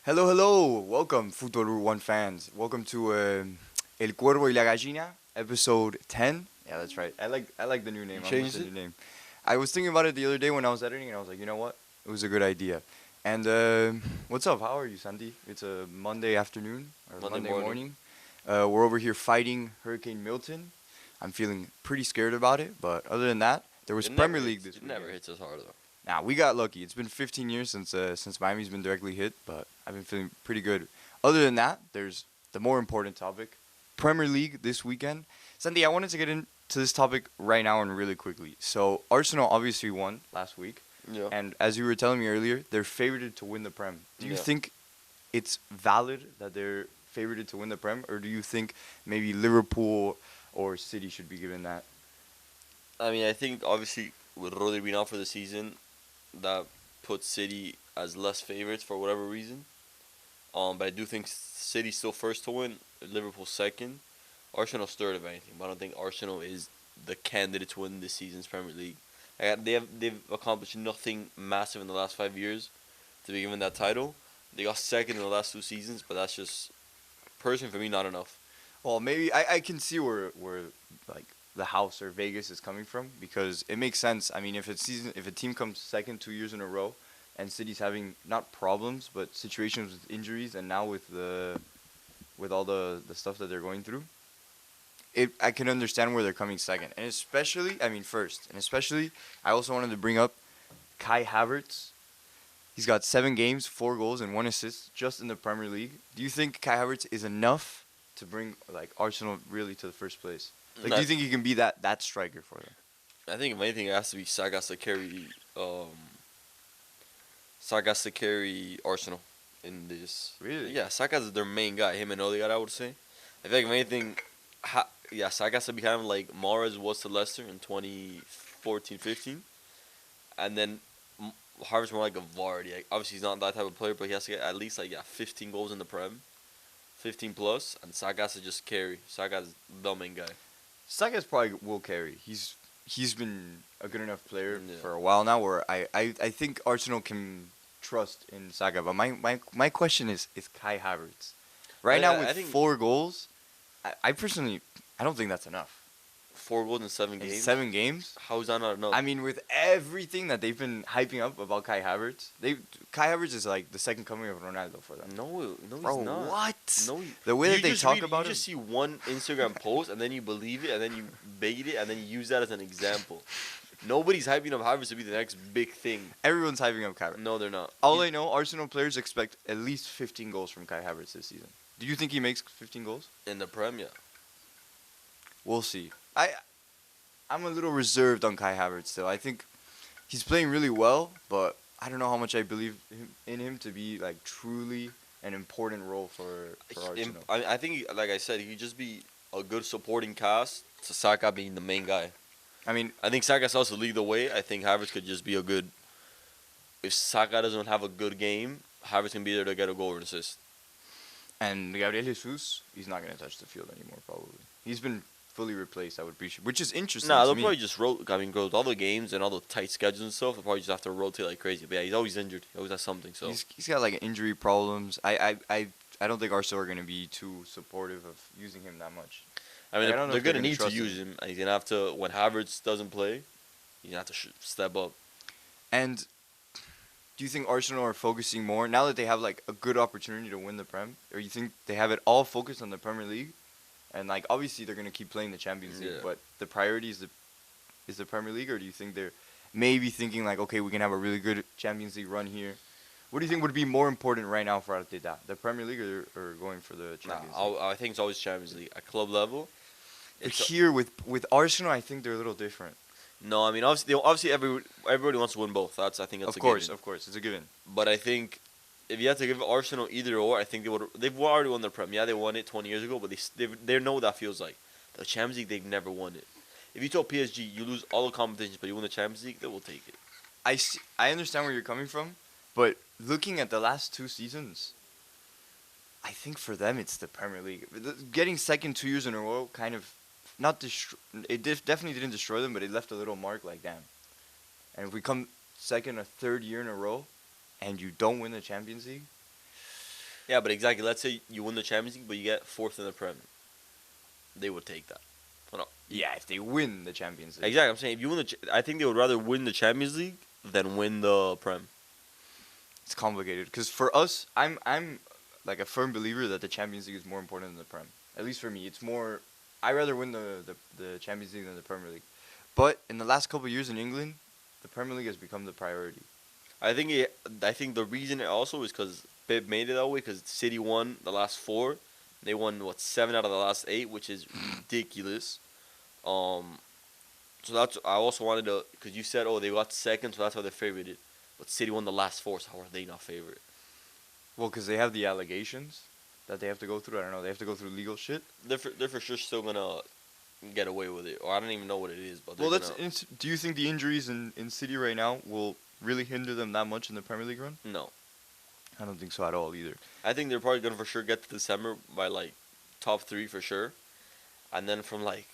Hello, hello. Welcome, Futuro One fans. Welcome to El Cuervo y la Gallina, episode 10. Yeah, that's right. I like the new You name. I'm with changed the it? new name. I was thinking about it the other day when I was editing, and I was like, you know what? It was a good idea. And what's up? How are you, Sandy? It's a Monday afternoon or Monday Monday morning. morning. We're over here fighting Hurricane Milton. I'm feeling pretty scared about it, but other than that, there was It never Premier League hits. this It weekend. never hits us hard though. Nah, we got lucky. It's been 15 years since Miami's been directly hit, but I've been feeling pretty good. Other than that, there's the more important topic, Premier League this weekend. Sandy, I wanted to get into this topic right now and really quickly. So Arsenal obviously won last week, Yeah. and as you were telling me earlier, they're favorited to win the Prem. Do you Yeah. think it's valid that they're favorited to win the Prem, or do you think maybe Liverpool or City should be given that? I mean, I think obviously with Rodri being out for the season, that puts City as less favorites for whatever reason. But I do think City's still first to win. Liverpool second. Arsenal's third if anything. But I don't think Arsenal is the candidate to win this season's Premier League. They've accomplished nothing massive in the last 5 years to be given that title. They got second in the last two seasons, but that's just personally for me not enough. Well, maybe I can see where like the house or Vegas is coming from because it makes sense. I mean, if a team comes second 2 years in a row, and City's having not problems but situations with injuries, and now with all the stuff that they're going through, I can understand where they're coming second, and especially I mean first, and especially I also wanted to bring up Kai Havertz. He's got 7 games, 4 goals, and 1 assist just in the Premier League. Do you think Kai Havertz is enough to bring like Arsenal really to the first place? Like, do you think he can be that striker for them? I think if anything, it has to be um, Saka to carry Arsenal in this. Really? Yeah, Saka's their main guy. Him and Odegaard, I would say. I think if anything, yeah, Saka to be kind of like Mahrez was to Leicester in 2014-15, and then Harvard's more like a Vardy. Like, obviously, he's not that type of player, but he has to get at least 15 goals in the Prem, 15 plus, and Saka has to just carry. Saka's the main guy. Saka's probably will carry. He's been a good enough player Yeah. for a while now where I think Arsenal can trust in Saka. But my question is Kai Havertz. Right now with I think 4 goals, I personally I don't think that's enough. 4 goals in seven In games. 7 games? How is that not enough? I mean, with everything that they've been hyping up about Kai Havertz, Kai Havertz is like the second coming of Ronaldo for them. No, Bro, he's not. what? No, The way that they talk about you him. just see one Instagram post and then you believe it and then you bait it and then you use that as an example. Nobody's hyping up Havertz to be the next big thing. Everyone's hyping up Kai Havertz. No, they're not. All I know, Arsenal players expect at least 15 goals from Kai Havertz this season. Do you think he makes 15 goals? In the Prem, yeah. We'll see. I'm a little reserved on Kai Havertz still. I think he's playing really well, but I don't know how much I believe in him to be like truly an important role for Arsenal. I think, like I said, he could just be a good supporting cast to Saka being the main guy. I mean, I think Saka starts to lead the way. I think Havertz could just be a good. If Saka doesn't have a good game, Havertz can be there to get a goal or an assist. and Gabriel Jesus, he's not going to touch the field anymore probably. He's been fully replaced, I would appreciate, which is interesting Nah, to they'll me. probably just rotate. I mean, with all the games and all the tight schedules and stuff, they'll probably just have to rotate like crazy. But yeah, he's always injured. He always has something. So He's got like injury problems. I don't think Arsenal are going to be too supportive of using him that much. I mean, I don't know they're if they're gonna gonna need to trust use him, and he's gonna have to when Havertz doesn't play. He's gonna have to step up. And do you think Arsenal are focusing more now that they have like a good opportunity to win the Prem, or you think they have it all focused on the Premier League, and like obviously they're gonna keep playing the Champions League, Yeah. but the priority is the Premier League, or do you think they're maybe thinking like, okay, we can have a really good Champions League run here? What do you think would be more important right now for Arteta, the Premier League or going for the Nah, Champions League? I think it's always Champions League at club level. But It's here with Arsenal, I think they're a little different. no, I mean obviously everybody wants to win both. That's Of a course, given. of course, it's a given. But I think if you had to give Arsenal either or, I think they've already won their Prem. Yeah, they won it 20 years ago, but they know what that feels like. The Champions League, they've never won it. If you told PSG you lose all the competitions but you win the Champions League, they will take it. I understand where you're coming from, but looking at the last 2 seasons, I think for them it's the Premier League. Getting second 2 years in a row kind of not definitely didn't destroy them, but it left a little mark like damn. And if we come second a third year in a row, and you don't win the Champions League, Yeah, but exactly. Let's say you win the Champions League, but you get fourth in the Prem. They would take that. Well, no. Yeah, if they win the Champions League. Exactly. I'm saying if you win I think they would rather win the Champions League than win the Prem. It's complicated because for us, I'm like a firm believer that the Champions League is more important than the Prem. At least for me, it's more. I rather win the Champions League than the Premier League. But in the last couple of years in England, the Premier League has become the priority. I think the reason it also is because Pep made it that way because City won the last four. They won what 7 out of the last 8, which is ridiculous. Um, so that's I also wanted to because you said they got second, so that's how they're favored. But City won the last 4, so how are they not favorite? Well, because they have the allegations that they have to go through. I don't know. They have to go through legal shit. They're for sure still gonna get away with it, or I don't even know what it is. But Well, do you think the injuries in City right now will really hinder them that much in the Premier League run? no. I don't think so at all either. I think they're probably gonna for sure get to December by like top 3 for sure, and then from like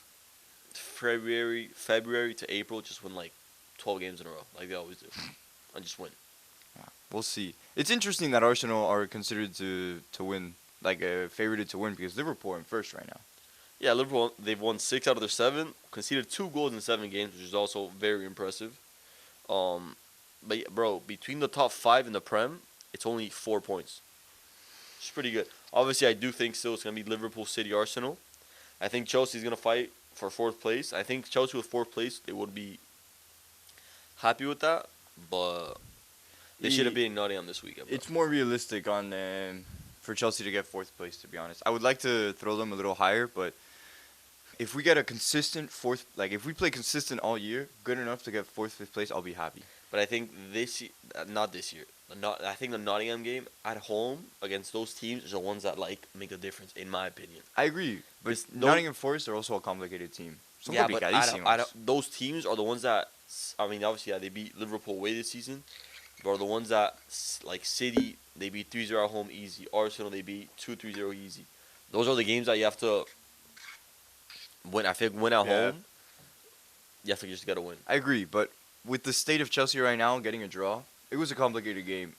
February to April, just win like 12 games in a row, like they always do, and just win. Yeah, we'll see. It's interesting that Arsenal are considered to win, like favorited to win because Liverpool are in first right now. Yeah, Liverpool they've won 6 out of their 7, conceded 2 goals in 7 games, which is also very impressive. But yeah, bro, between the top 5 in the Prem, it's only 4 points. It's pretty good. Obviously, I do think still it's gonna be Liverpool, City, Arsenal. I think Chelsea's gonna fight for 4th place. I think Chelsea with 4th place, they would be happy with that, but they should have been Nottingham this weekend. Bro. It's more realistic on for Chelsea to get 4th place. To be honest, I would like to throw them a little higher, but if we get a consistent 4th, like if we play consistent all year, good enough to get 4th, 5th place, I'll be happy. But I think not this year. I think the Nottingham game at home against those teams is the ones that like make a difference, in my opinion. I agree, but Nottingham Forest are also a complicated team. Yeah, but those teams are the ones that I mean, obviously, they beat Liverpool away this season, but are the ones that like City they beat 3-0 at home easy. Arsenal they beat 2-3-0 easy. Those are the games that you have to win. I think win at home. You have to just gotta win. I agree, but with the state of Chelsea right now, getting a draw, it was a complicated game.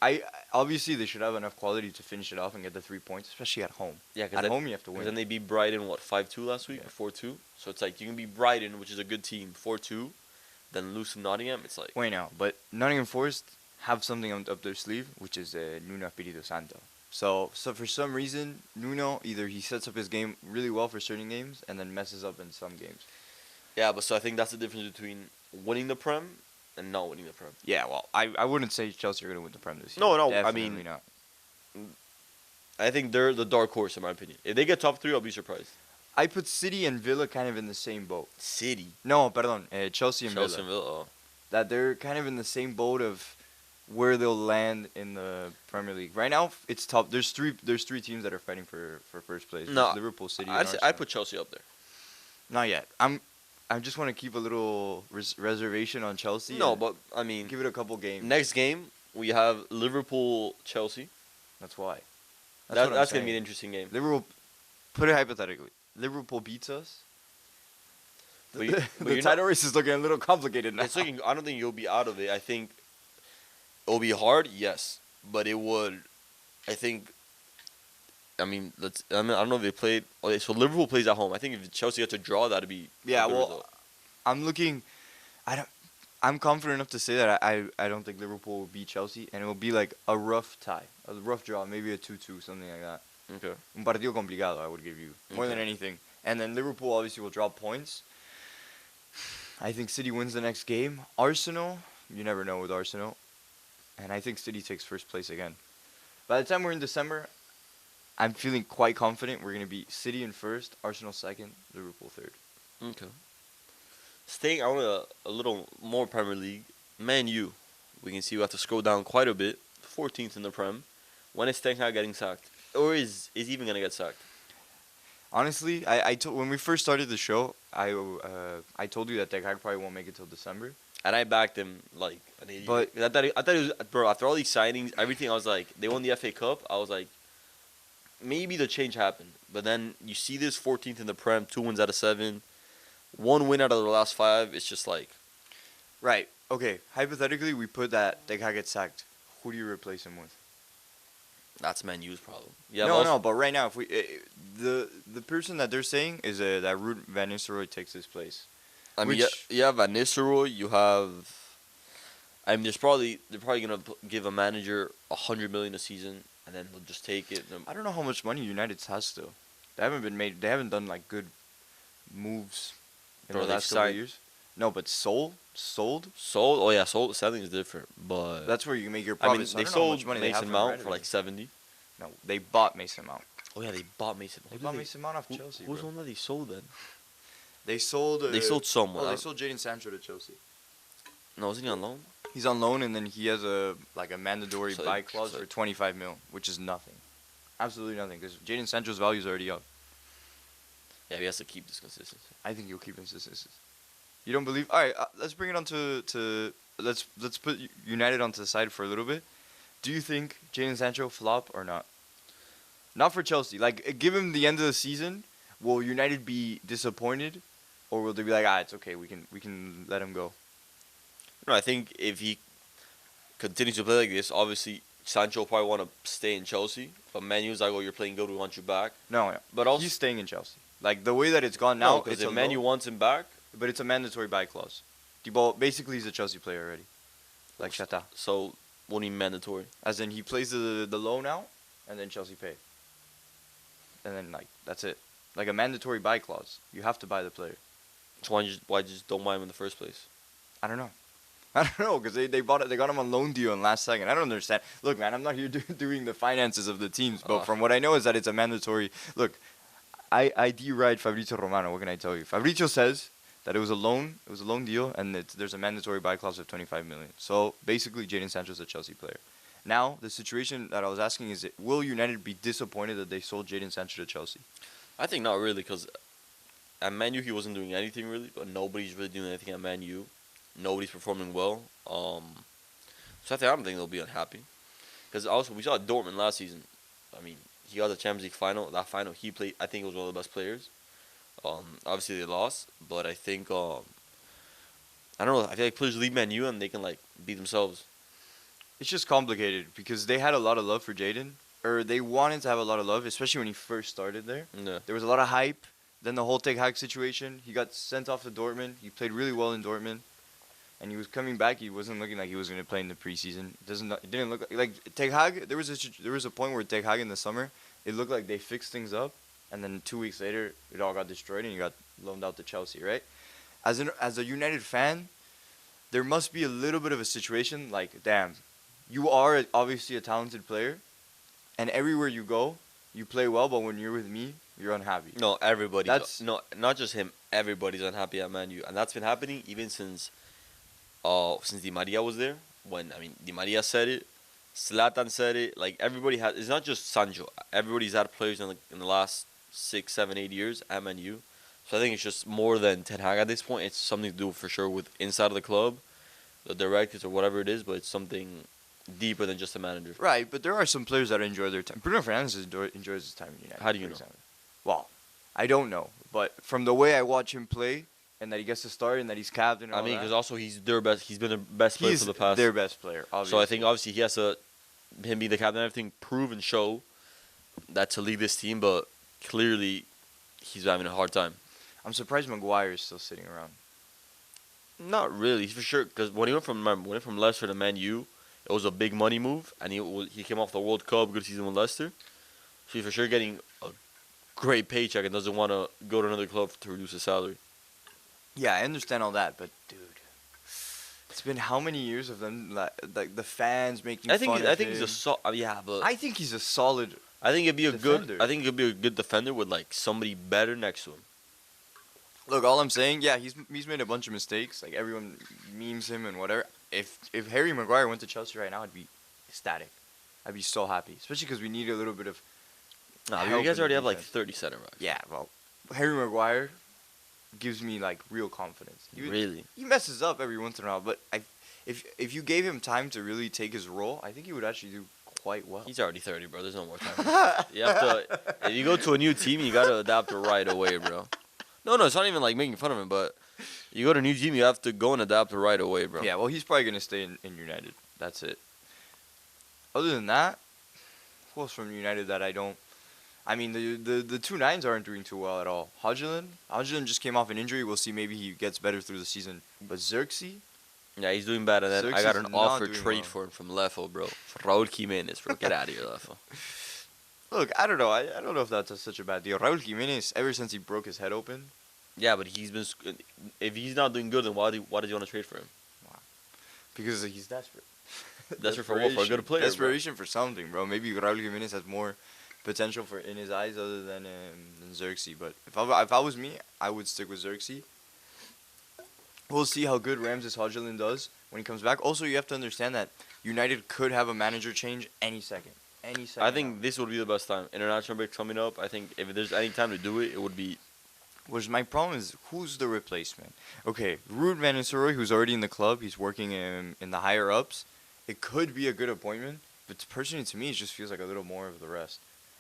Obviously they should have enough quality to finish it off and get the 3 points, especially at home. Yeah, at home you have to win. Because then they beat Brighton 5-2 last week, 4-2. So it's like you can beat Brighton, which is a good team, 4-2, then lose to Nottingham. It's like wait now, but Nottingham Forest have something up their sleeve, which is Nuno Espirito Santo. So for some reason, Nuno either he sets up his game really well for certain games and then messes up in some games. Yeah, but so I think that's the difference between winning the Prem and not winning the Prem. Yeah, well, I wouldn't say Chelsea are going to win the Prem this year. No, Definitely I mean, not. I think they're the dark horse in my opinion. If they get top 3, I'll be surprised. I put City and Villa kind of in the same boat. City? No, pardon, Chelsea and Villa. Chelsea and Villa, oh. That they're kind of in the same boat of where they'll land in the Premier League. Right now, it's tough. There's three teams that are fighting for first place. No, There's Liverpool, City, and Arsenal. I'd put Chelsea up there. Not yet. I just want to keep a little reservation on Chelsea. No, but I mean, give it a couple games. Next game we have Liverpool, Chelsea. That's why. That's gonna be an interesting game. Liverpool, put it hypothetically, Liverpool beats us. The title race is looking a little complicated now. It's looking. I don't think you'll be out of it. I think it'll be hard, yes, but it would. I think. I mean, I don't know if they played. Okay, so Liverpool plays at home. I think if Chelsea gets a draw, that'd be. Yeah, well, result. I'm looking. I'm confident enough to say that I don't think Liverpool will beat Chelsea, and it will be like a rough tie, a rough draw, maybe a 2-2, something like that. Okay. Un partido complicado, I would give you more than anything. And then Liverpool obviously will drop points. I think City wins the next game. Arsenal, you never know with Arsenal. And I think City takes first place again. By the time we're in December, I'm feeling quite confident we're going to be City in first, Arsenal second, Liverpool third. Okay. Staying out a little more Premier League, Man U. We can see we have to scroll down quite a bit. 14th in the Prem. When is Ten Hag getting sacked? Or is he even going to get sacked? Honestly, when we first started the show, I told you that Ten Hag probably won't make it till December. And I backed him like an idiot. But I thought it was, bro, after all these signings, everything, I was like, they won the FA Cup. I was like, maybe the change happened. But then you see this 14th in the Prem, 2 wins out of 7, 1 win out of the last 5. It's just like. Right. Okay. Hypothetically, we put that Ten Hag gets sacked. Who do you replace him with? That's Man U's problem. Yeah, No, but right now, if we the person that they're saying is that Ruud van Nistelrooy takes his place. I mean, Which you have Van Nistelrooy. You have. I mean, they're probably gonna give a manager 100 million a season, and then they'll just take it. I don't know how much money United has still. They haven't been made. They haven't done like good moves in Bro, the they've last couple of signed- years. No, but sold. Sold. Oh yeah, sold. Selling is different, but That's where you make your I mean, profit. So they I don't know how much sold money they have Mason for Mount United. for like 70. No, they bought Mason Mount. Oh yeah, they bought Mason. They bought Mason Mount off Chelsea. Who's bro. the one that they sold then? They sold. They sold someone. Oh, they sold Jadon Sancho to Chelsea. No, wasn't he on loan? He's on loan, and then he has a mandatory So- buy clause so- for 25 mil, which is nothing, absolutely nothing, because Jadon Sancho's value is already up. Yeah, he has to keep this consistency. I think he'll keep consistency. You don't believe? All right, let's bring it on to let's put United onto the side for a little bit. Do you think Jadon Sancho flop or not? Not for Chelsea. Like, give him the end of the season. Will United be disappointed, or will they be like, it's okay, we can let him go? No, I think if he continues to play like this, obviously Sancho will probably want to stay in Chelsea. But Man U's like, oh, you're playing good, we want you back. No, yeah. But also, He's staying in Chelsea. Like, the way that it's gone now, because it's if Man U wants him back, but it's a mandatory buy clause. Basically, he's a Chelsea player already. Like Chata. so what do you mean mandatory? As in, he plays the loan out, and then Chelsea pay. And then, like, that's it. Like a mandatory buy clause. You have to buy the player. So why just don't buy him in the first place? I don't know. I don't know, because they bought it. They got him on loan deal in last second. I don't understand. Look, man, I'm not here doing the finances of the teams, but from what I know is that it's a mandatory. Look, I deride Fabrizio Romano. What can I tell you? Fabrizio says that it was a loan. It was a loan deal, and there's a mandatory buy clause of 25 million. So basically, Jadon Sancho's a Chelsea player. Now, the situation that I was asking is, will United be disappointed that they sold Jadon Sancho to Chelsea? I think not really, because at Man U he wasn't doing anything really, but nobody's really doing anything at Man U. Nobody's performing well. So I don't think they'll be unhappy. Because also, we saw Dortmund last season. I mean, he got the Champions League final. That final, he played, I think he was one of the best players. Obviously, they lost, but I think, I don't know, I feel like players leave Man U and they can, like, be themselves. It's just complicated because they had a lot of love for Jadon, or they wanted to have a lot of love, especially when he first started there. Yeah. There was a lot of hype. Then the whole Ten Hag situation, he got sent off to Dortmund. He played really well in Dortmund, and he was coming back. He wasn't looking like he was going to play in the preseason. It didn't look like Ten Hag. There was a point where Ten Hag in the summer, it looked like they fixed things up, and then 2 weeks later, it all got destroyed, and he got loaned out to Chelsea. Right? As a United fan, there must be a little bit of a situation like, damn, you are obviously a talented player, and everywhere you go, you play well, but when you're with me, you're unhappy. No, everybody. That's- not just him. Everybody's unhappy at Man U, and that's been happening even since Di Maria was there. When Di Maria said it, Zlatan said it. Like everybody has. It's not just Sancho. Everybody's had players in the last 6, 7, 8 years at Man U. So I think it's just more than Ten Hag at this point. It's something to do for sure with inside of the club, the directors or whatever it is. But it's something deeper than just a manager. Right, but there are some players that enjoy their time. Bruno Fernandes enjoys his time in United. How do you for know? example. Well, I don't know, but from the way I watch him play, and that he gets to start, and that he's captain, and all Because that, also he's their best. He's been the best player he's for the past. their best player. Obviously. So I think obviously he has to, him be the captain and everything, prove and show that to lead this team. But clearly, he's having a hard time. I'm surprised Maguire is still sitting around. Not really, for sure. Because when he went from Leicester to Man U, it was a big money move, and he came off the World Cup, good season with Leicester. So he's for sure getting a great paycheck and doesn't want to go to another club to reduce his salary. Yeah, I understand all that, but dude, it's been how many years of them like the fans making I fun think of he's him? but I think he's a solid. I think it'd be a defender. good. I think it'd be a good defender with like somebody better next to him. Look, all I'm saying, yeah, he's made a bunch of mistakes. Like everyone memes him and whatever. If Harry Maguire went to Chelsea right now, I'd be ecstatic. I'd be so happy, especially because we need a little bit of. Nah, help you guys in already the have like defense. 30 center backs. Yeah, well, Harry Maguire gives me like real confidence. Really? He messes up every once in a while, but if you gave him time to really take his role, I think he would actually do quite well. He's already 30, bro. There's no more time. You have to. If you go to a new team, you gotta adapt right away, bro. No, it's not even like making fun of him, but you go to a new team, you have to go and adapt right away, bro. Yeah, well, he's probably gonna stay in United. That's it. Other than that, who else from United that I don't. I mean, the two nines aren't doing too well at all. Hodgson just came off an injury. We'll see. Maybe he gets better through the season. But Xerxes, Yeah, he's doing bad. And then I got Xerxes an not offer doing trade well. for him from Lefo, bro. For Raul Jimenez, bro. Get out of here, Lefo. Look, I don't know. I don't know if that's such a bad deal. Raul Jimenez, ever since he broke his head open, Yeah, but he's been. If he's not doing good, then why did you want to trade for him? because he's desperate. Desperate for what? For a good player, bro. Desperation for something, bro. Maybe Raul Jimenez has more potential for in his eyes other than Xerxes. But if I was me, I would stick with Xerxes. We'll see how good Ramses Hodgson does when he comes back. Also, you have to understand that United could have a manager change any second. Any second. I think this would be the best time. International break coming up. I think if there's any time to do it, it would be. Which my problem is, who's the replacement? Okay, Ruud van Nistelrooy, who's already in the club, he's working in the higher ups. It could be a good appointment, but personally to me, it just feels like a little more of the rest.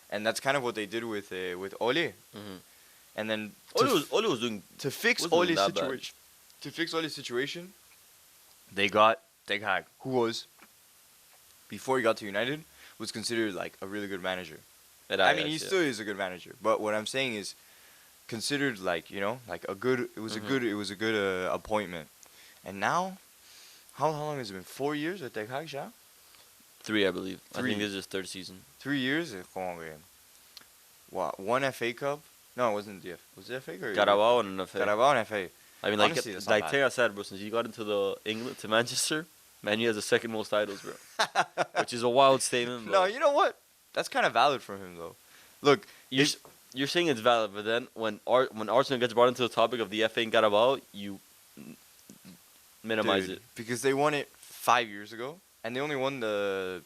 And that's kind of what they did with Ole. Mm-hmm. And then Ole was doing. to fix wasn't Ole's that bad. situation, they got Ten Hag, who was before he got to United was considered like a really good manager. I mean, he still is a good manager, but what I'm saying is considered like like a good. It was a good appointment. And now, how long has it been? 4 years with Ten Hag, yeah? 3, I believe. I 3. think this is his third season. 3 years. What? One FA Cup? No, it wasn't the Was it FA or Carabao and an FA. Carabao and FA. I mean, like Honestly, that's not bad. Tega said, bro, since he got into the England to Manchester, Man U has the second most titles, bro. Which is a wild statement. No, you know what? That's kind of valid from him though. Look, You're saying it's valid, but then when Arsenal gets brought into the topic of the FA and Carabao, you minimize dude, it. because they won it 5 years ago, and they only won the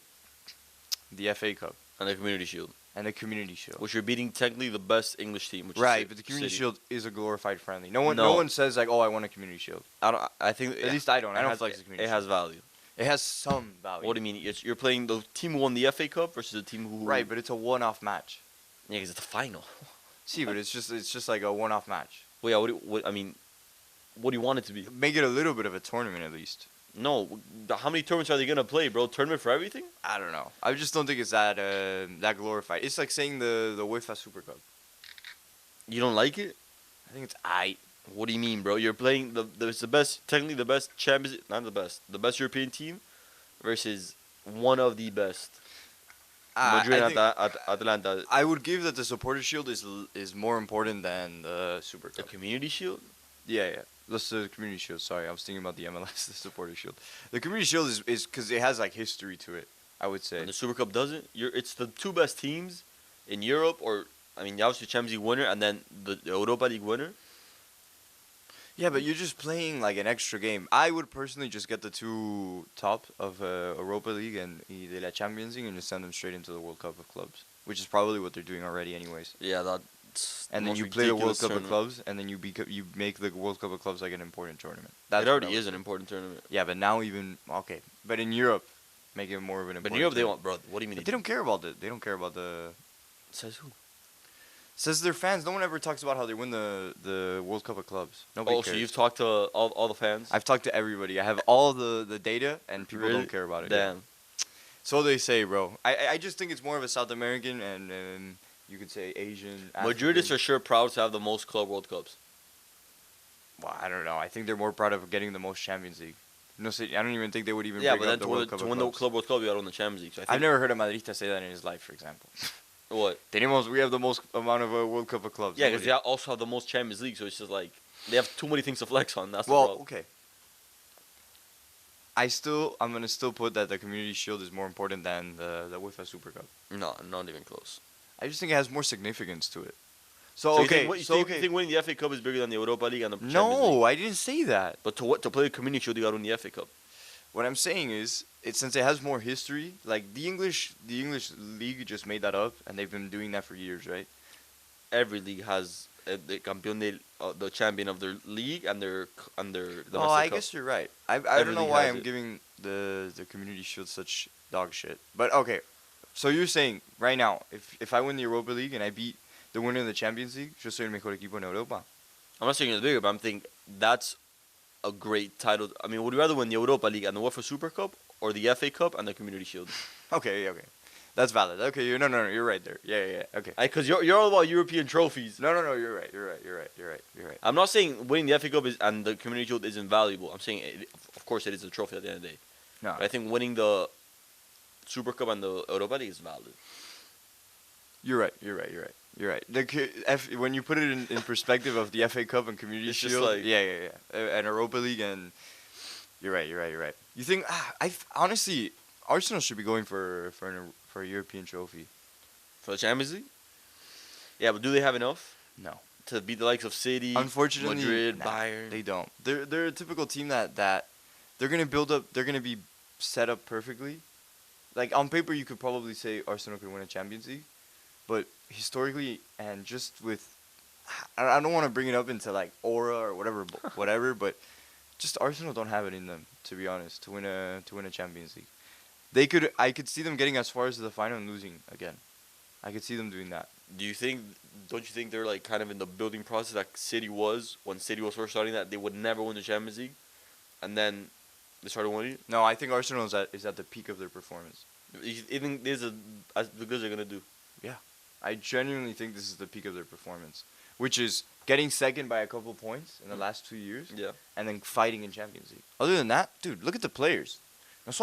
FA Cup And the Community Shield, and the Community Shield. which you're beating technically the best English team, which Right, is but the Community City. Shield is a glorified friendly. No No. one says like, "Oh, I won a Community Shield." I think At least I don't. I don't has, flex the Community It Shield. has value. It has some value. What do you mean? You're playing the team who won the FA Cup versus the team who. Right, but it's a one-off match. Yeah, because it's the final. See, but it's just like a one-off match. Well, yeah. What do you want it to be? Make it a little bit of a tournament at least. No, how many tournaments are they gonna play, bro? Tournament for everything? I don't know. I just don't think it's that glorified. It's like saying the UEFA Super Cup. You don't like it? I think it's aight. What do you mean, bro? You're playing the best, technically the best Champions, not the best European team, versus one of the best. Madrid I and Atlanta. I would give that the Supporter Shield is more important than the Super The Cup. Community Shield? Yeah. That's the Community Shield. Sorry, I was thinking about the MLS, the Supporter Shield. The Community Shield is because it has like history to it. I would say. And the Super Cup doesn't? It's the two best teams in Europe, or, I mean, obviously Champions League winner and then the Europa League winner. Yeah, but you're just playing like an extra game. I would personally just get the two top of Europa League and the La Champions League and just send them straight into the World Cup of Clubs, which is probably what they're doing already, anyways. Yeah, that's And then most you play the World ridiculous Cup of tournament. Clubs, and then you make the World Cup of Clubs like an important tournament. That's It what already I would is an say. important tournament. Yeah, but now even okay, but in Europe, make it more of an But important. in Europe, they tournament. want, bro, what do you mean? But they don't care about it. They don't care about the. Says who? Says their fans. No one ever talks about how they win the World Cup of Clubs. Nobody Oh, cares. so you've talked to all the fans? I've talked to everybody. I have all the data, and people Really? don't care about it. Yeah. Damn. So they say, bro. I just think it's more of a South American and you could say Asian. Madrid is African- for sure proud to have the most Club World Cups. Well, I don't know. I think they're more proud of getting the most Champions League. No, I don't even think they would even Yeah, bring but up then the to World win, Cup to of win the Clubs. Club World Cup, you got to win the Champions League. So I think I've never heard a Madridista say that in his life, for example. what? We have the most amount of World Cup of Clubs. Yeah, because they also have the most Champions League, so it's just like they have too many things to flex on. That's the Well, problem. okay. I'm gonna still put that the Community Shield is more important than the UEFA Super Cup. No, not even close. I just think it has more significance to it. So, So okay, you so think winning the FA Cup is bigger than the Europa League and the Champions League? no, I didn't say that. But to play the Community Shield, you got to win the FA Cup. What I'm saying is, since it has more history, like the English league just made that up, and they've been doing that for years, right? Every league has the the champion of their league and their domestic Oh, I cup. guess you're right. I Every don't know league why has I'm it. giving the Community Shield such dog shit. But okay, so you're saying right now, if I win the Europa League and I beat the winner of the Champions League, yo soy el mejor equipo en Europa. I'm not saying it's bigger, but I'm thinking that's a great title. I mean, would you rather win the Europa League and the UEFA Super Cup or the FA Cup and the Community Shield? Okay. That's valid. Okay, no, you're right there. Yeah. Okay. Because you're all about European trophies. No, you're right. You're right. I'm not saying winning the FA Cup and the Community Shield isn't valuable. I'm saying, of course, it is a trophy at the end of the day. No. But I think winning the Super Cup and the Europa League is valid. You're right. When you put it in perspective of the FA Cup and Community It's just Shield, like- yeah, and Europa League, and you're right. You think honestly, Arsenal should be going for a European trophy. For the Champions League? Yeah, but do they have enough No, to beat the likes of City, unfortunately, Madrid, nah, Bayern? they don't. They're a typical team that they're gonna build up. They're gonna be set up perfectly. Like on paper, you could probably say Arsenal could win a Champions League, but historically and just with, I don't want to bring it up into like aura or whatever, but just Arsenal don't have it in them, to be honest, to win a Champions League. I could see them getting as far as the final and losing again. I could see them doing that. Don't you think they're like kind of in the building process like City was when City was first starting, that they would never win the Champions League, and then they started winning it? No, I think Arsenal is at the peak of their performance. You think this is as good as they're gonna do? I genuinely think this is the peak of their performance, which is getting second by a couple points in the last 2 years, Yeah. and then fighting in Champions League. Other than that, dude, look at the players. It's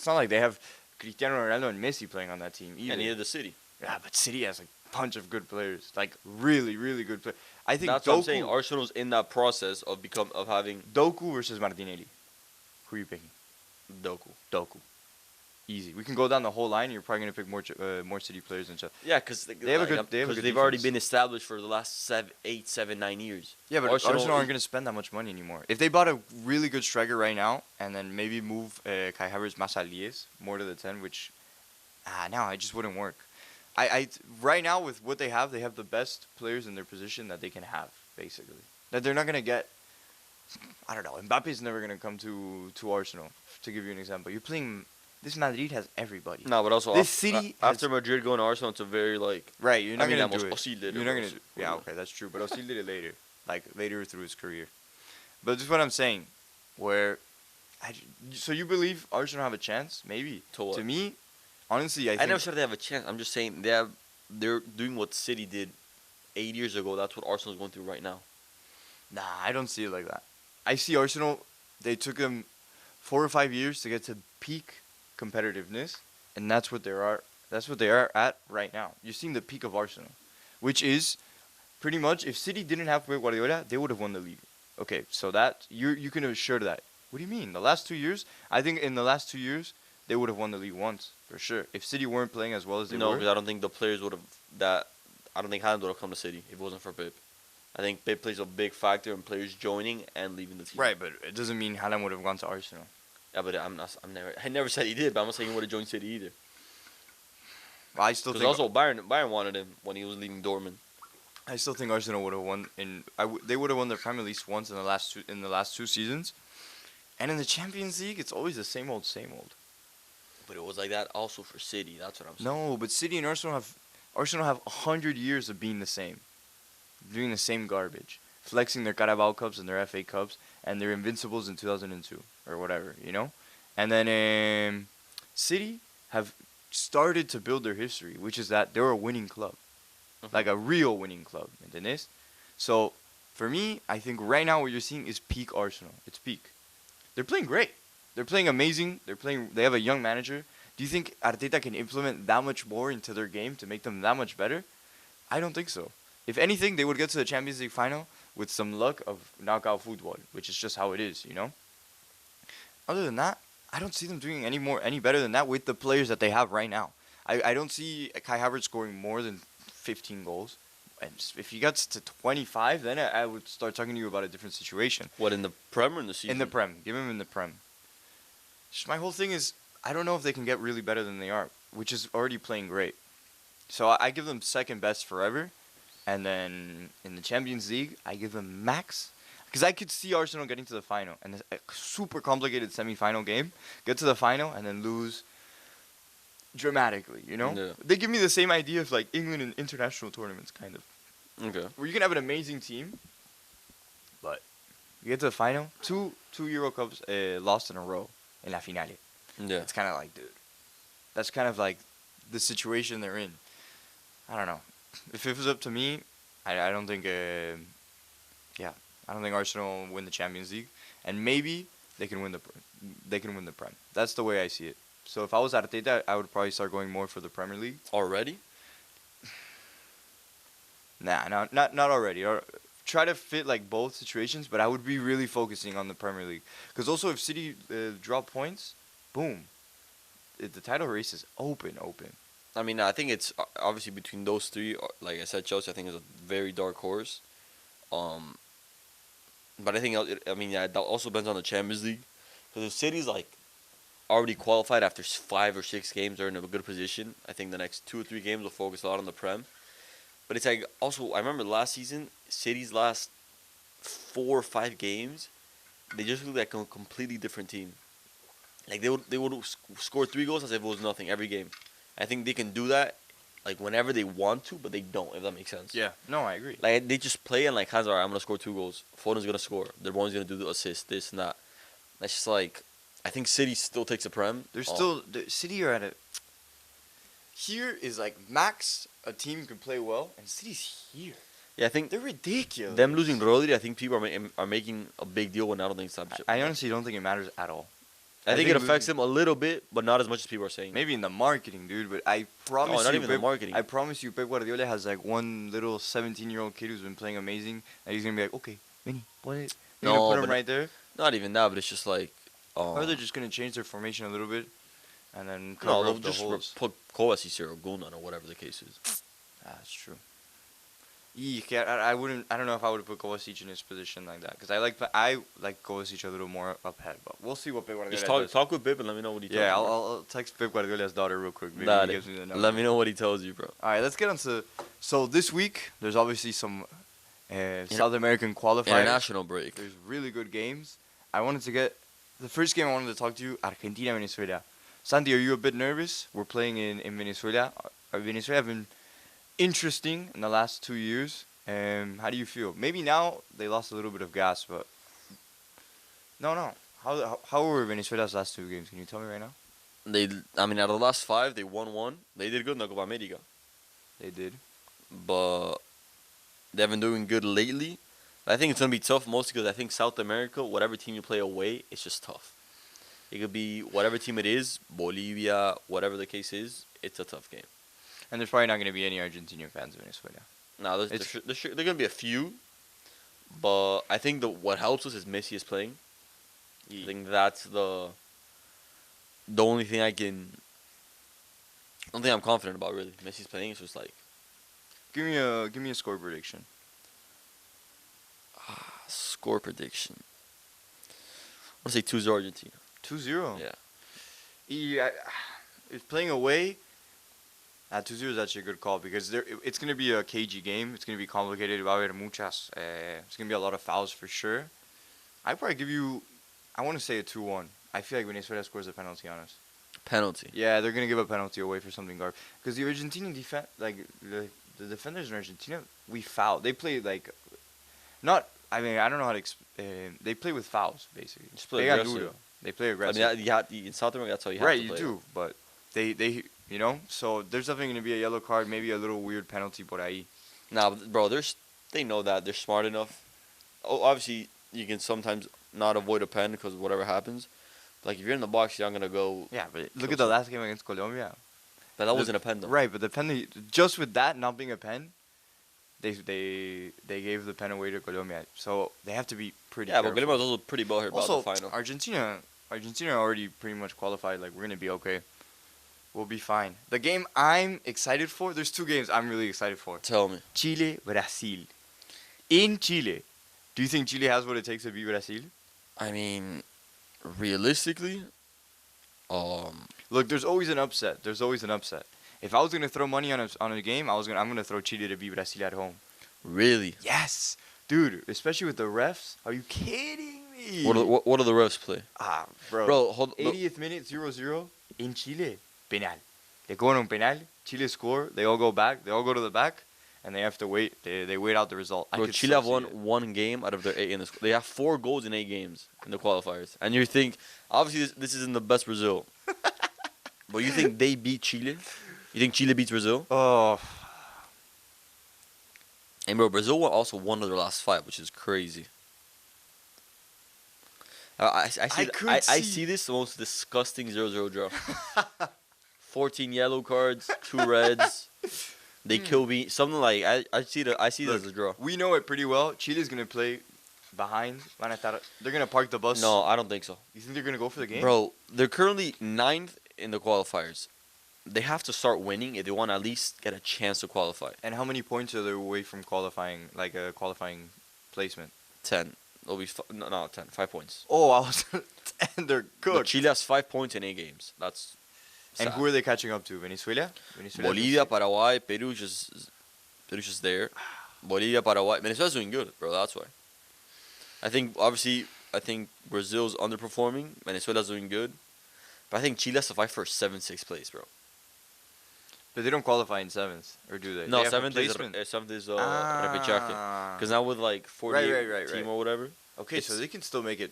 not like they have Cristiano Ronaldo and Messi playing on that team either. And neither the City. Yeah, but City has a bunch of good players, like really, really good players. I think That's what I'm saying. Arsenal's in that process of having Doku versus Martinelli. Who are you picking? Doku. Easy. We can go down the whole line. You're probably gonna pick more City players than Chelsea. Yeah, because they've already been established for the last 9 years. Yeah, but Arsenal aren't going to spend that much money anymore. If they bought a really good striker right now and then maybe move Kai Havertz Masalies more to the 10, which, no, it just wouldn't work. Right now with what they have the best players in their position that they can have, basically. That they're not going to get, I don't know, Mbappe's never going to come to Arsenal, to give you an example. You're playing, this Madrid has everybody. No, but also This City after Madrid going to Arsenal, it's a very like right. You're not gonna do it. Özil did You're it, not gonna. Özil. Yeah, okay, that's true. But Özil did it later, like later through his career. But this is what I'm saying. So you believe Arsenal have a chance? Maybe. To what? To me, honestly, I never said they have a chance. I'm just saying they're doing what City did 8 years ago. That's what Arsenal's going through right now. Nah, I don't see it like that. I see Arsenal. They took them 4 or 5 years to get to peak competitiveness, and that's what they are. That's what they are at right now. You're seeing the peak of Arsenal, which is pretty much if City didn't have Pep Guardiola, they would have won the league. Okay, so that you can assure that. What do you mean? The last 2 years? I think in the last 2 years they would have won the league once for sure. If City weren't playing as well as they No, were. because I don't think the players would have I don't think Haaland would have come to City if it wasn't for Pep. I think Pep plays a big factor in players joining and leaving the team. Right, but it doesn't mean Haaland would have gone to Arsenal. Yeah, but I never said he did, but I'm not saying he would have joined City either. I still Because think also Bayern wanted him when he was leaving Dortmund. I still think Arsenal would have won they would have won their Premier League once in the last two seasons. And in the Champions League, it's always the same old. But it was like that also for City. That's what I'm saying. No, but City and Arsenal have 100 years of being the same, doing the same garbage, flexing their Carabao Cups and their FA Cups and their Invincibles in 2002 or whatever, you know. And then City have started to build their history, which is that they're a winning club, like a real winning club, ¿entendés? So for me, I think right now what you're seeing is peak Arsenal. It's peak. They're playing great. They're playing amazing. They have a young manager. Do you think Arteta can implement that much more into their game to make them that much better? I don't think so. If anything, they would get to the Champions League final with some luck of knockout football, which is just how it is, you know? Other than that, I don't see them doing any better than that with the players that they have right now. I don't see Kai Havertz scoring more than 15 goals. And if he gets to 25, then I would start talking to you about a different situation. What, in the Prem or in the season? In the Prem. Give him in the Prem. Just my whole thing is, I don't know if they can get really better than they are, which is already playing great. So I give them second best forever. And then in the Champions League, I give them max. Because I could see Arsenal getting to the final. And a super complicated semi-final game. Get to the final and then lose dramatically, you know? Yeah. They give me the same idea of like England in international tournaments, kind of. Okay. Where you can have an amazing team, but you get to the final, two Euro Cups lost in a row in la finale. Yeah. It's kind of like, dude, that's kind of like the situation they're in. I don't know. If it was up to me, I don't think. Yeah, I don't think Arsenal will win the Champions League, and maybe they can win the Prem. That's the way I see it. So if I was Arteta, I would probably start going more for the Premier League. Already? Nah, not already. Or try to fit like both situations, but I would be really focusing on the Premier League. Because also, if City drop points, boom, the title race is open. I mean, I think it's obviously between those three. Like I said, Chelsea, I think is a very dark horse. But I think that also depends on the Champions League. Because if City's like already qualified after 5 or 6 games, they're in a good position. I think the next 2 or 3 games will focus a lot on the Prem. But it's like also I remember last season, City's last 4 or 5 games, they just looked like a completely different team. Like they would score 3 goals as if it was nothing every game. I think they can do that, like whenever they want to, but they don't. If that makes sense. Yeah. No, I agree. Like they just play and like, Hans, alright, I'm gonna score 2 goals. Foden's gonna score. De Bruyne's gonna do the assist, this and that. That's just like, I think City still takes a Prem. There's still the City are at a. Here is like max a team can play well, and City's here. Yeah, I think They're ridiculous. them losing Rodri, I think people are making a big deal when I don't think it's I honestly don't think it matters at all. I think it affects him a little bit, but not as much as people are saying. Maybe in the marketing, dude, but I promise not you, even the marketing. I promise you, Pep Guardiola has like one little 17-year-old kid who's been playing amazing, and he's gonna be like, okay, Vinny, put it. You're No, gonna put him but right there. Not even that, but it's just like. Or they're just gonna change their formation a little bit, and then No, cover they'll up the just holes. put Kovacic or Gundogan or whatever the case is. That's true. Eek, I wouldn't. I don't know if I would put Kovacic in his position like that because I like Kovacic a little more up ahead, but we'll see what Pep Guardiola Just does. talk with Pep and let me know what he tells Yeah, you. bro. I'll text Pep Guardiola's daughter real quick. Maybe Nah, he gives me the number. let me know what he tells you, bro. All right, let's get on to. So this week, there's obviously some South American qualifiers. International break. There's really good games. I wanted to get the first game. I wanted to talk to you, Argentina Venezuela. Santi, are you a bit nervous? We're playing in Venezuela. Venezuela have been interesting in the last 2 years. How do you feel? Maybe now they lost a little bit of gas, but no. How were Venezuela's last 2 games? Can you tell me right now? Out of the last 5, they won 1. They did good in the Copa America, They did. but they haven't been doing good lately. I think it's gonna be tough, mostly because I think South America, whatever team you play away, it's just tough. It could be whatever team it is, Bolivia, whatever the case is. It's a tough game. And there's probably not going to be any Argentinian fans in Venezuela. Now, there's gonna be a few, but I think what helps us is Messi is playing. I think that's the only thing I'm confident about, really. Messi's playing. It's just like Give me a score prediction. score prediction. I want to say 2-0 Argentina. 2-0. Yeah. Yeah, if playing away, 2-0 is actually a good call because it's going to be a cagey game. It's going to be complicated. Va a haber muchas. It's going to be a lot of fouls for sure. I'd probably give you, I want to say a 2-1. I feel like Venezuela scores a penalty on us. Penalty. Yeah, they're going to give a penalty away for something garbage. Because the Argentinian defense, like, the defenders in Argentina, we foul. They play, like, not, I mean, I don't know how to they play with fouls, basically. Just play Pega aggressive. duro. They play aggressive. I mean, in South America, that's how you have Right, to you play. do, but they you know, so there's definitely going to be a yellow card, maybe a little weird penalty por ahí. Nah, bro, they know that. They're smart enough. Oh, obviously, you can sometimes not avoid a pen because whatever happens. Like, if you're in the box, you're not going to go... Yeah, but look at the last game against Colombia. But that wasn't a pen, though. Right, but the pen, just with that not being a pen, they gave the pen away to Colombia. So they have to be pretty careful. But Gallina was also pretty butthurt about Also, the final. Argentina already pretty much qualified. Like, we're going to be okay. We'll be fine. The game I'm excited for, there's 2 games I'm really excited for. Tell me. Chile, Brazil. In Chile. Do you think Chile has what it takes to beat Brazil? I mean, realistically, Look, there's always an upset. If I was going to throw money on a game, I'm going to throw Chile to beat Brazil at home. really? Yes. Dude, especially with the refs. Are you kidding me? What do the refs play? Bro, hold 80th minute, 0-0 in Chile. Penal. They go on penal. Chile score. They all go back. They all go to the back. And they have to wait. They wait out the result. Bro, Chile have won 1 game out of their 8 in this. They have 4 goals in 8 games in the qualifiers. And you think, obviously, this isn't the best Brazil. But you think they beat Chile? You think Chile beats Brazil? Oh, And bro, Brazil also won their last five, which is crazy. I see this the most disgusting 0-0 draw. 14 yellow cards, 2 reds. They kill me. Something like I see it look, as a draw. we know it pretty well. Chile's gonna play behind. They're gonna park the bus. No, I don't think so. You think they're gonna go for the game? Bro, they're currently 9th in the qualifiers. They have to start winning if they want to at least get a chance to qualify. And how many points are they away from qualifying, like a qualifying placement? 10. It'll be no 10. 5 points. Oh, I was. And they're But good. Chile has 5 points in 8 games. That's And sad. who are they catching up to? Venezuela? Bolivia, Paraguay, Peru's just there. Bolivia, Paraguay, Venezuela's doing good, bro. That's why. I think Brazil's underperforming. Venezuela's doing good, but I think Chile has to fight for 7th, 6th place, bro. But they don't qualify in seventh, or do they? No, They have 7th is placement. repechaje. Because now with like 48 right. team or whatever. Okay, so they can still make it.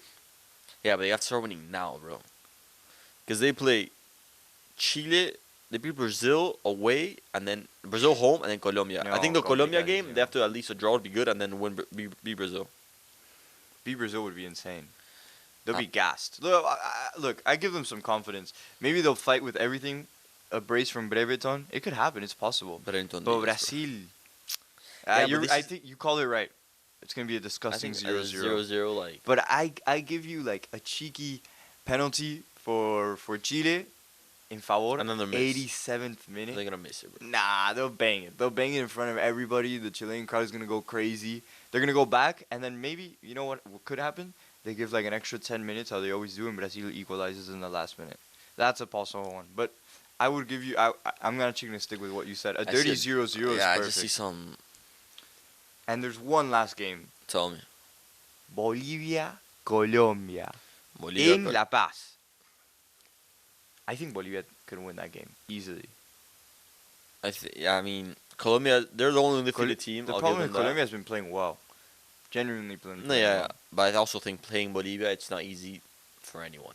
Yeah, but they have to start winning now, bro. Because they play Chile, they beat Brazil away, and then Brazil home, and then Colombia. I No, think the Colombia complicated, game, yeah. they have to at least a draw would be good, and then beat Brazil. Beat Brazil would be insane. They'll Uh, be gassed. Look, I give them some confidence. Maybe they'll fight with everything. A brace from Brereton. It could happen. It's possible. But But Brazil. Yeah, but I this think you call it right. It's gonna be a I disgusting think 0-0. 0-0, like. But I give you like a cheeky penalty for Chile in favor. And then they'll miss. 87th minute. They're gonna miss it, bro. Nah, they'll bang it. They'll bang it in front of everybody. The Chilean crowd is gonna go crazy. They're gonna go back, and then maybe you know what could happen? They give like an extra 10 minutes, how they always do, and Brazil equalizes in the last minute. That's a possible one. But I would give you. I'm gonna stick with what you said. A dirty 0-0 is Yeah, I perfect. just see some. And there's one last game. Tell me. Bolivia, Colombia. Bolivia. In La Paz. I think Bolivia could win that game easily. I mean, Colombia, they're the only undefeated team. The I'll problem give is them that. Colombia has been playing well. Genuinely playing No, yeah, well. but I also think playing Bolivia, it's not easy for anyone.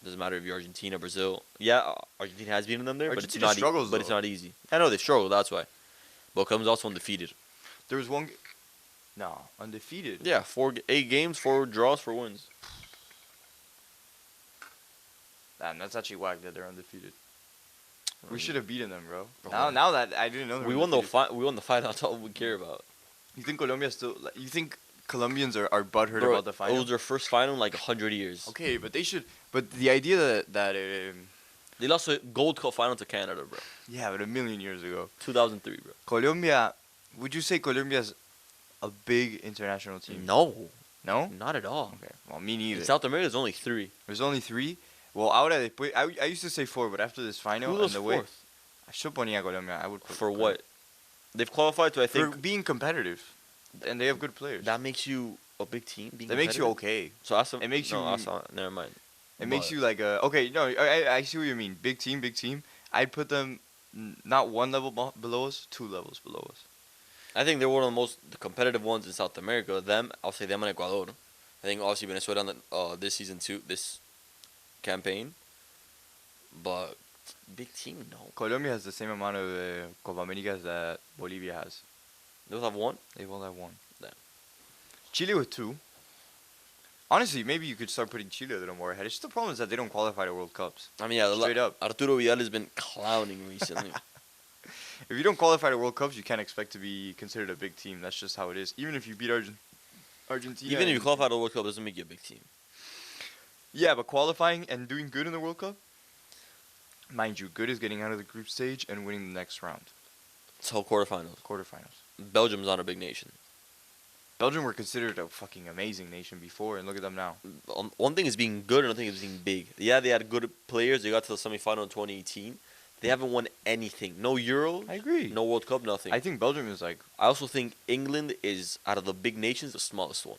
Doesn't matter if you're Argentina, Brazil. Yeah, Argentina has beaten them there, but it's Argentina not. struggles, But it's though. not easy. I know they struggle. That's why. But Colombia's also undefeated. There was one. No, undefeated. Yeah, 8 games, 4 draws, 4 wins. Damn, that's actually whack that they're undefeated. We Mm. should have beaten them, bro. Bro. Now that I didn't know they We were won the undefeated. We won the final. That's all we care about. You think Colombia still? You think Colombians are butthurt Bro, about the final? It was their first final in like 100 years. Okay, but they should. But the idea that They lost a Gold Cup final to Canada, bro. yeah, but a million years ago, 2003, bro. Colombia. Would you say Colombia's a big international team? No, No. not at all. Okay. Well, me neither. In South America, there's only 3. There's only 3. Well, ahora después, I used to say 4, but after this final Who was and the way fourth? I should ponía Colombia, I would put For what? They've qualified to, I For think. being competitive, and they have good players. That makes you a big team. Being That makes you competitive? okay. So that's It makes no, you- that's not, never mind. It makes But- you like a okay. No, I see what you mean. Big team, big team. I'd put them not one level below us, 2 levels below us. I think they're one of the most competitive ones in South America. I'll say them and Ecuador. I think obviously Venezuela this season too, this campaign. But big team, no. Colombia has the same amount of Copa Americas that Bolivia has. They both have 1. They will have 1. Damn. Chile with 2. Honestly, maybe you could start putting Chile a little more ahead. It's just the problem is that they don't qualify to World Cups. I mean, yeah, Straight up. Arturo Vidal has been clowning recently. If you don't qualify to World Cups, you can't expect to be considered a big team. That's just how it is. Even if you beat Argentina. Even if you and- qualify to the World Cup, doesn't make you a big team. Yeah, but qualifying and doing good in the World Cup, mind you, good is getting out of the group stage and winning the next round, So quarterfinals. quarterfinals. Belgium's not a big nation. Belgium were considered a fucking amazing nation before, and look at them now. One thing is being good, another thing is being big. Yeah, they had good players. They got to the semifinal in 2018. They haven't won anything. No Euro, I agree. no World Cup, nothing. I think Belgium is like, I also think England is, out of the big nations, the smallest one.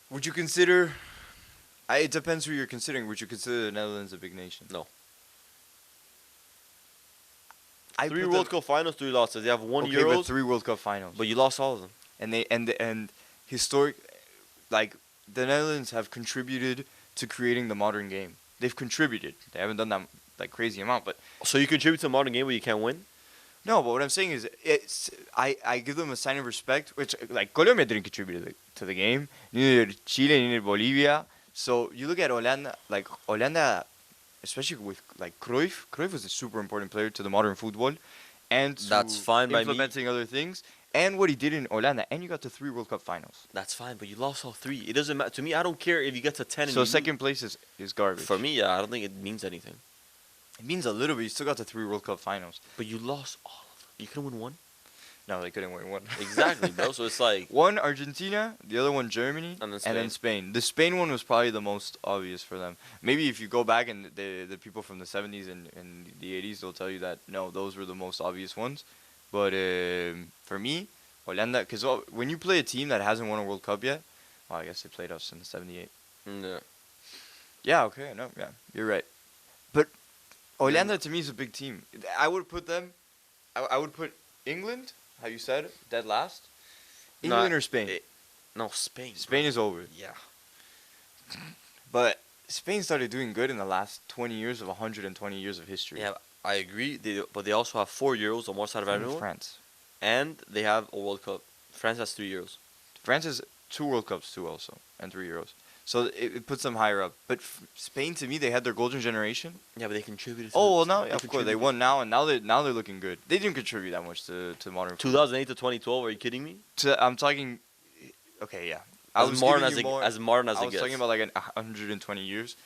would you consider, it depends who you're considering, would you consider the Netherlands a big nation? No. I 3 put World them- Cup finals, 3 losses. They have 1 okay, Euros, but 3 World Cup finals. but you lost all of them. And historic, like, the Netherlands have contributed to creating the modern game. they've contributed. They haven't done that like crazy amount, but So you contribute to a modern game where you can't win? no. But what I'm saying is, I give them a sign of respect, which like Colombia didn't contribute to the game. Neither did Chile, neither did Bolivia. So you look at Holanda, especially with like Cruyff. Cruyff was a super important player to the modern football, and to That's fine by me. implementing other things. And what he did in Holanda, and you got to 3 World Cup finals. That's fine, but you lost all 3. It doesn't matter. To me, I don't care if you get to 10 and So you second place is garbage. For me, yeah, I don't think it means anything. It means a little bit. You still got to 3 World Cup finals. But you lost all of them. You couldn't win one? No, they couldn't win one. Exactly, bro. So it's like... One Argentina, the other one Germany, And then Spain. The Spain one was probably the most obvious for them. Maybe if you go back and the people from the 70s and the 80s, they'll tell you that, no, those were the most obvious ones. But for me, Holanda, because when you play a team that hasn't won a World Cup yet, well, I guess they played us in '78. Yeah. Yeah, okay, no, yeah, you're right. But Holanda to me is a big team. I would put them, I would put England, how you said, dead last. England or Spain? No, Spain. Spain is over. Yeah. But Spain started doing good in the last 20 years of 120 years of history. Yeah, I agree. But they also have 4 Euros on one side of everyone. France. And they have a World Cup. France has 3 Euros. France has 2 World Cups too also, and 3 Euros. So it puts them higher up. But Spain, to me, they had their golden generation. Yeah, but they contributed. Oh, well, now, of course, they won now, and now they're looking good. They didn't contribute that much to modern football. 2008 to 2012, are you kidding me? I'm talking, okay, yeah. As modern as it I was gets. talking about like 120 years.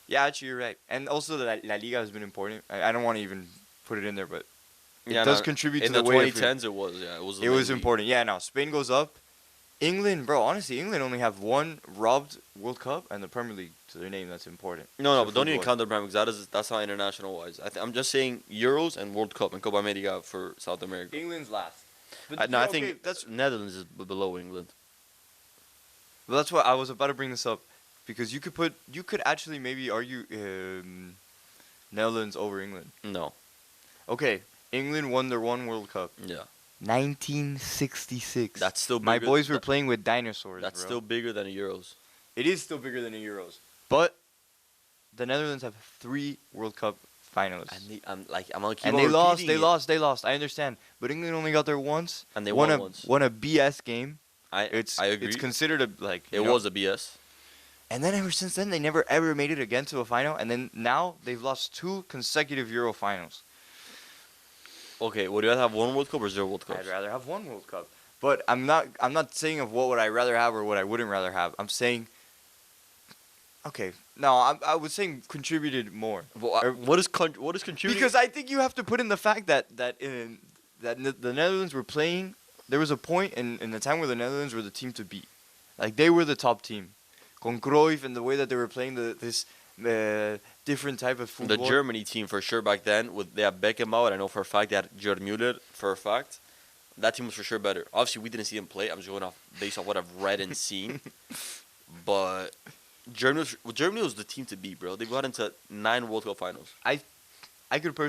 Yeah, actually, you're right. And also, La Liga has been important. I don't want to even put it in there, but it does contribute to the way. In the 2010s, it was, yeah. It was important. Yeah, now Spain goes up. England, bro, honestly, England only have 1 robbed World Cup and the Premier League to their name. That's important. No, but don't even count the Premier because that's not international-wise. I'm just saying Euros and World Cup and Copa America for South America. England's last. I think that's Netherlands is below England. Well, that's what I was about to bring this up, because you could actually maybe argue Netherlands over England. No. Okay, England won their 1 World Cup. Yeah. 1966. That's still bigger. My boys were playing with dinosaurs. That's bro. still bigger than the Euros. It is still bigger than the Euros, but the Netherlands have 3 World Cup finalists. And I'm gonna keep and on they repeating lost. it. I understand, but England only got there once. And they won once. Won a BS game. I agree. It's considered a It was a BS. And then ever since then, they never ever made it again to a final. And then now they've lost 2 consecutive Euro finals. Okay, would you rather have 1 World Cup or 0 World Cups? I'd rather have 1 World Cup. But I'm not saying of what would I rather have or what I wouldn't rather have. I'm saying, okay, no, I was saying contributed more. What is contributing? Because I think you have to put in the fact that the Netherlands were playing. There was a point in the time where the Netherlands were the team to beat. Like, they were the top team. Con Cruyff and the way that they were playing this different type of football. The Germany team for sure back then, they had Beckenbauer. I know for a fact they had Gerd Müller for a fact. That team was for sure better. Obviously, we didn't see them play. I'm just going off based on what I've read and seen. But Germany was the team to beat, bro. They got into 9 World Cup finals. I could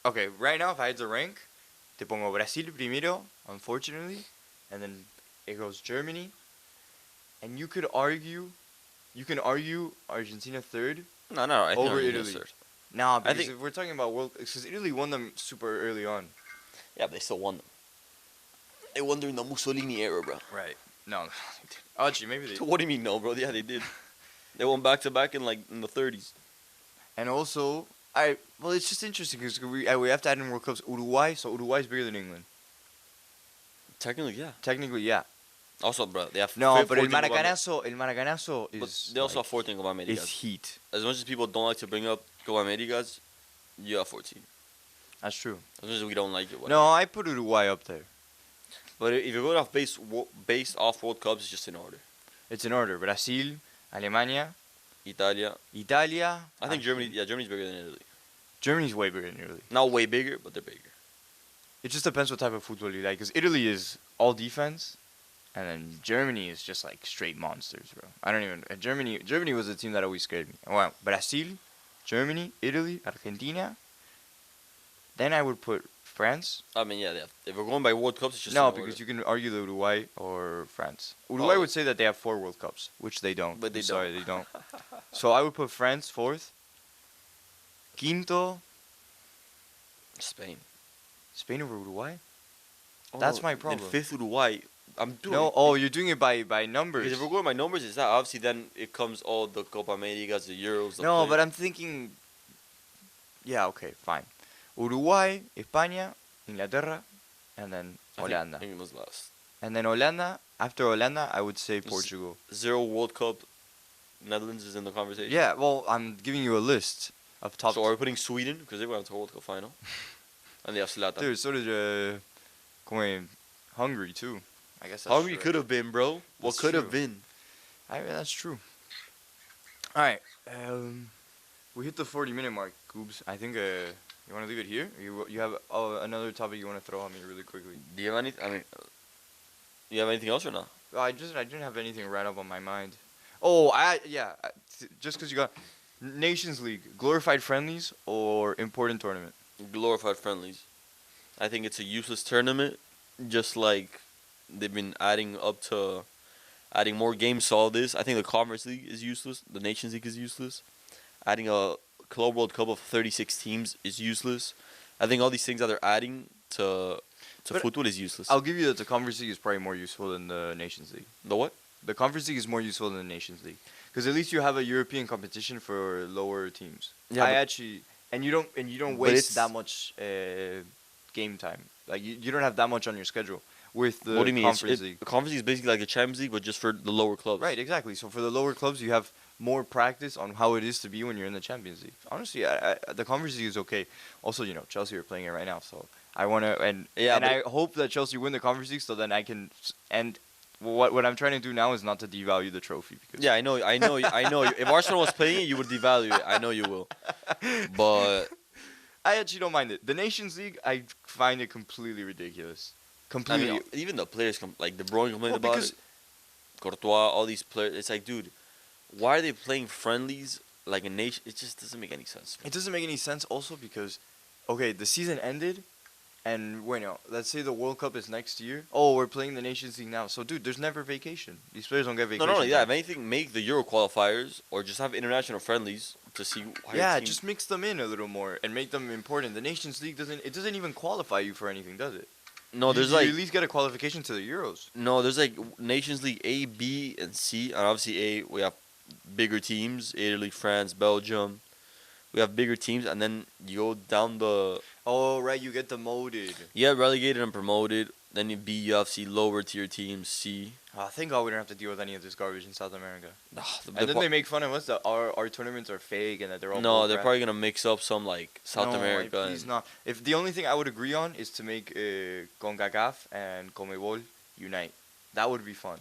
okay, right now if I had to rank, te pongo Brasil primero, unfortunately, and then it goes Germany, and you can argue Argentina third. No, I think over Argentina's Italy. third. Nah, because if we're talking about because Italy won them super early on. Yeah, but they still won them. They won during the Mussolini era, bro. Right. No. Actually, maybe they. What do you mean no, bro? Yeah, they did. They won back to back in the 30s. And also, it's just interesting because we have to add in World Cups Uruguay, so Uruguay is bigger than England. Technically, yeah. Also, bro, they have no, but el Maracanazo is. But they also have 14 Copa Americas. It's heat. As much as people don't like to bring up Copa Americas, you have 14. That's true. As much as we don't like it. No, I put Uruguay up there. But if you're going off based off World Cups, it's just in order. It's in order. Brazil, Alemania, Italia. I think Germany. Yeah, Germany's bigger than Italy. Germany's way bigger than Italy. Not way bigger, but they're bigger. It just depends what type of football you like. Because Italy is all defense, and then Germany is just like straight monsters, bro. I don't even. Germany was the team that always scared me. Well, Brazil, Germany, Italy, Argentina. Then I would put France. I mean, yeah, if we're going by World Cups, it's just no, because you can argue the Uruguay or France. Uruguay would say that they have 4 World Cups, which they don't. But they don't. Sorry, they don't. So I would put France 4th, Quinto, Spain. Spain over Uruguay. Oh, That's no, my then problem. fifth Uruguay. I'm doing. No, oh, you're doing it by Because numbers. if we're going by numbers, it's that obviously then it comes all the Copa Americas, the Euros. The No, play. but I'm thinking. Yeah, okay, fine. Uruguay, España, Inglaterra, and then I think Holanda. England was last. And then Holanda. After Holanda, I would say Z- Portugal. 0 World Cup. Netherlands is in the conversation. Yeah, well, I'm giving you a list of top. So are we putting Sweden because they went to World Cup final, and they have Zlatan. Dude, so did Hungary too. I guess that's Hungary true. could have been, bro. What That's could have true. been? I mean, that's true. All right, we hit the 40-minute mark, Goobs. I think you want to leave it here. You have another topic you want to throw on me really quickly. Do you have anything? I mean, you have anything else or not? I didn't have anything right up on my mind. Just because you got Nations League, glorified friendlies or important tournament. Glorified friendlies. I think it's a useless tournament. Just like they've been adding more games to all this. I think the Conference League is useless. The Nations League is useless. Adding a Club World Cup of 36 teams is useless. I think all these things that they're adding to But football is useless. I'll give you that the Conference League is probably more useful than the Nations League. The what? The Conference League is more useful than the Nations League because at least you have a European competition for lower teams. Yeah, And you don't But waste it's- that much game time. Like you don't have that much on your schedule with the What do you mean? Conference League. The Conference League is basically like a Champions League, but just for the lower clubs. Right, exactly. So for the lower clubs, you have more practice on how it is to be when you're in the Champions League. Honestly, the Conference League is okay. Also, Chelsea are playing it right now, so I want to I hope that Chelsea win the Conference League, so then I can and what I'm trying to do now is not to devalue the trophy because Yeah, I know. If Arsenal was playing it, you would devalue it. I know you will. But I actually don't mind it. The Nations League, I find it completely ridiculous. I Completely. mean, even the players like De Bruyne complained about because it. Courtois, all these players. It's like, dude, why are they playing friendlies like a nation? It just doesn't make any sense. it doesn't make any sense also because, okay, the season ended, and let's say the World Cup is next year. Oh, we're playing the Nations League now. So, dude, there's never vacation. These players don't get vacation. No, not only that. If time. anything, make the Euro qualifiers or just have international friendlies to see. How your Yeah, team- just mix them in a little more and make them important. The Nations League doesn't even qualify you for anything, does it? no. There's you like at least get a qualification to the Euros. no. There's like Nations League A, B, and C, and obviously A we have bigger teams: Italy, France, Belgium. We have bigger teams, and then you go down the. Oh, right, you get demoted. Yeah, relegated and promoted. Then you B, you have C, lower tier teams, C. Oh, thank God we don't have to deal with any of this garbage in South America. The And then they make fun of us that our tournaments are fake and that they're all no, bull they're crap. probably gonna mix up some like South No, America. please And, not. If the only thing I would agree on is to make CONCACAF and CONMEBOL unite, that would be fun.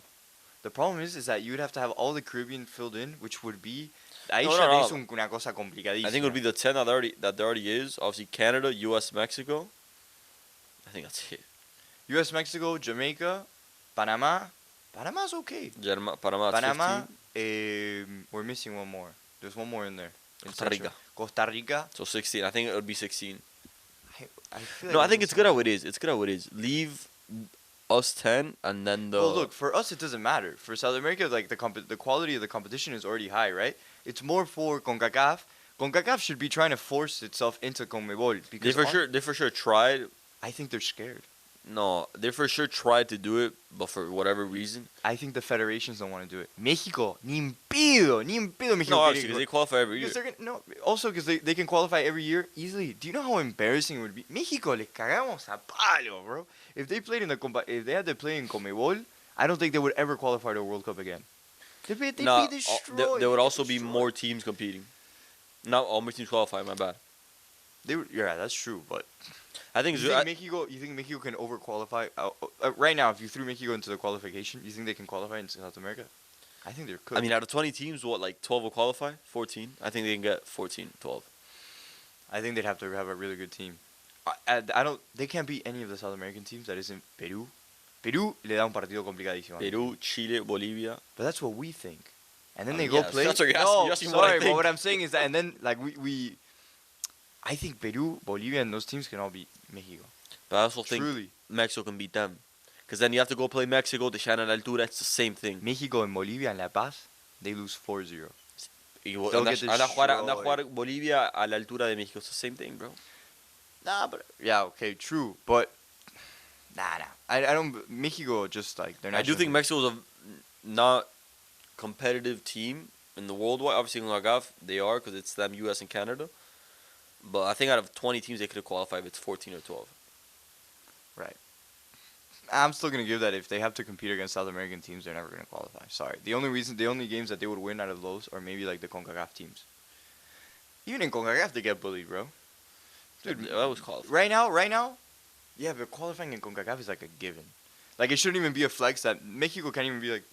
The problem is that you would have to have all the Caribbean filled in, which would be. Ahí No, ya no, es no. una cosa complicadísima. I think it would be the 10 that there already is. Obviously Canada, U.S., Mexico. I think that's it. U.S., Mexico, Jamaica, Panama. Panama's okay. Panama, that's Panama. 15. We're missing one more. There's one more in there. In Costa Rica. Central. Costa Rica. So 16. I think it would be 16. I feel No, like I think we're it's good missing how it is. It's good how it is. Leave us 10 and then the. Well, look, for us it doesn't matter. For South America, like the quality of the competition is already high, right? It's more for CONCACAF. CONCACAF should be trying to force itself into CONMEBOL They because for sure tried. I think they're scared. No, they for sure tried to do it, but for whatever reason. I think the federations don't want to do it. Mexico, ni en pedo Mexico. No, quiere obviously, because they qualify every year. because also because they can qualify every year easily. Do you know how embarrassing it would be? Mexico, le cagamos a palo, bro. If they played if they had to play in CONMEBOL, I don't think they would ever qualify to a World Cup again. They'd be destroyed. There would also be destroyed. more teams competing. Not all teams qualify. My bad. Yeah, that's true, but I think. you think Mexico can overqualify? Right now, if you threw Mexico into the qualification, you think they can qualify in South America? I think they could. I mean, out of 20 teams, what, like 12 will qualify? 14? I think they can get 14, 12. I think they'd have to have a really good team. I don't. They can't beat any of the South American teams. That isn't Peru. Peru le da un partido complicadísimo. Peru, Chile, Bolivia. But that's what we think. And then I they mean, go yeah, play. that's what you're asking. No, You're asking sorry, what I but think. what I'm saying is that, and then like we I think Peru, Bolivia, and those teams can all beat Mexico. But I also think Truly, Mexico can beat them. Because then you have to go play Mexico, the Shannon Altura. It's the same thing. Mexico and Bolivia and La Paz, they lose 4-0. They'll get anda a destroyed. jugar Bolivia a la altura de México. It's the same thing, bro. Nah, but yeah, okay, true, but nah. I don't. Mexico just like they're I do national think team. Mexico's a not competitive team in the worldwide. Obviously, in Lagaf, they are because it's them, U.S. and Canada. But I think out of 20 teams, they could have qualified if it's 14 or 12. Right. I'm still gonna give that if they have to compete against South American teams, they're never gonna qualify. Sorry. The only games that they would win out of those are maybe like the Concacaf teams. Even in Concacaf, they get bullied, bro. Dude, That was qualified. right now, yeah, but qualifying in Concacaf is like a given. Like it shouldn't even be a flex that Mexico can't even be like,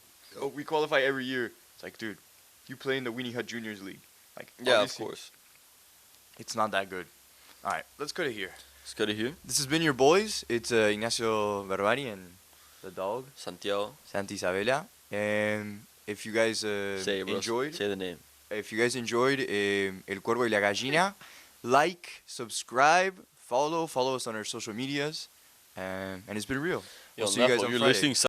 oh, we qualify every year. It's like, dude, you play in the Weenie Hut Juniors League. Like, Yeah, of obviously, course. it's not that good. All right, let's go to here. It's good to hear. This has been your boys. It's Ignacio Barbari and the dog, Santiago, Santi Isabella. And if you guys say it, bro. enjoyed, Say the name. if you guys enjoyed El Cuervo y la Gallina, like, subscribe, follow us on our social medias, and it's been real. We'll see you guys on You're Friday. listening